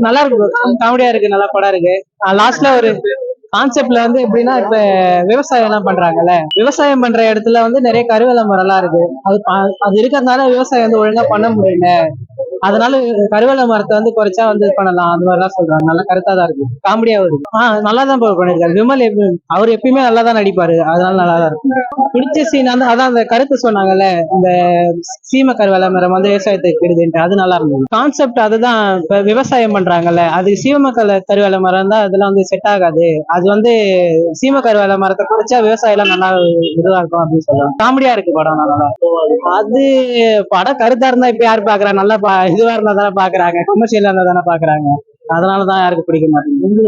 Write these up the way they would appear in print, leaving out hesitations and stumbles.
நல்லா இருக்கு, காமெடியா இருக்கு, நல்லா படம் இருக்கு. லாஸ்ட்ல ஒரு கான்செப்ட்ல வந்து எப்படின்னா, இப்ப விவசாயம் எல்லாம் பண்றாங்கல்ல, விவசாயம் பண்ற இடத்துல வந்து நிறைய கருவேல மரம் எல்லாம் இருக்கு. அது இருக்கிறதுனால விவசாயம் வந்து ஒழுங்கா பண்ண முடியல. அதனால கருவேல மரத்தை வந்து குறைச்சா வந்து இது பண்ணலாம், அந்த மாதிரிலாம் சொல்றாங்க. நல்ல கருத்தா தான் இருக்கு, காமெடியாவும் இருக்கு. நல்லா தான் பண்ணிருக்காரு விமல். அவர் எப்பயுமே நல்லா தான் நடிப்பாரு, அதனால நல்லா தான் இருக்கு. பிடிச்ச சீன் வந்து அதான் அந்த கருத்து சொன்னாங்கல்ல, இந்த சீம கருவேல மரம் வந்து விவசாயத்தை கெடுதுன்ட்டு, அது நல்லா இருந்தது. கான்செப்ட் அதுதான். இப்ப விவசாயம் பண்றாங்கல்ல, அது கருவேல மரம் தான், அதெல்லாம் வந்து செட் ஆகாது. அது வந்து சீம கருவேல மரத்தை குறைச்சா விவசாயம் எல்லாம் நல்லா இதுவா இருக்கும் அப்படின்னு சொல்லுவாங்க. காமெடியா இருக்கு படம், நல்லா. அது படம் கருத்தா இருந்தா இப்ப யாரு பாக்குறா? நல்லா இதுவா இருந்தா தானே பாக்குறாங்க, கமர்ஷியலா இருந்தா தானே பாக்குறாங்க. அதனாலதான் யாருக்கு பிடிக்க மாட்டேங்குது.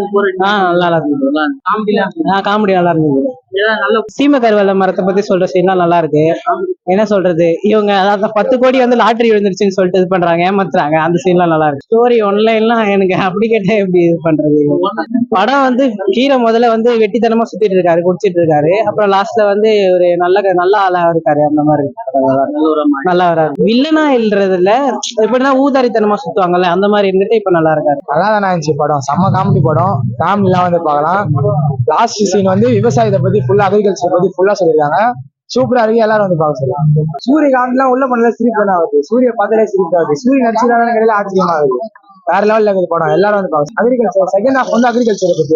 நல்லா இருந்தது, காமெடி நல்லா இருந்தது. சீம கருவேல மரத்தை பத்தி சொல்ற சீன்லாம் நல்லா இருக்கு. என்ன சொல்றது, இவங்க அதாவது 10 கோடி வந்து லாட்டரி விழுந்துருச்சுன்னு சொல்லிட்டு இது பண்றாங்க, ஏமாத்துறாங்க. அந்த சீன்லாம் நல்லா இருக்கு. ஸ்டோரி ஒன்லைன்லாம் எனக்கு அப்படி கேட்டா எப்படி இது பண்றது. படம் வந்து ஹீரோ முதல்ல வந்து வெட்டித்தனமா சுத்திட்டு இருக்காரு, குடிச்சிட்டு இருக்காரு. அப்புறம் லாஸ்ட்ல வந்து ஒரு நல்ல ஆளா இருக்காரு. அந்த மாதிரி நல்லா வராது. வில்லனா இல்லறதுல எப்படின்னா ஊதாரித்தனமா சுத்துவாங்கல்ல, அந்த மாதிரி இருந்துட்டு இப்ப நல்லா இருக்காரு. நல்லா தானே இருந்துச்சு படம், செம்ம காமெடி படம், ஃபேமிலிலாம் வந்து பார்க்கலாம். லாஸ்ட் சீன் வந்து விவசாயத்தை பத்தி ஃபுல்லா, அக்ரிகல்ச்சர் பத்தி ஃபுல்லா சொல்லியிருக்காங்க. சூப்பரா இருக்கு, எல்லாரும் வந்து பார்க்க சொல்லலாம். சூரிய காமெடிலாம் உள்ள பண்ணல, சிரிப்பு தான் ஆகுது. சூரிய பார்த்தாலே சிரிப்பு ஆகுது. சூரிய நடிச்சுதான் கிடையில ஆச்சரியமா இருக்கு. வேற லெவல்ல இருக்குது படம், எல்லாரும் வந்து பார்க்க. அக்ரிகல்ச்சர் செகண்ட் ஹாஃப் வந்து அக்ரிகல்ச்சரை பத்தி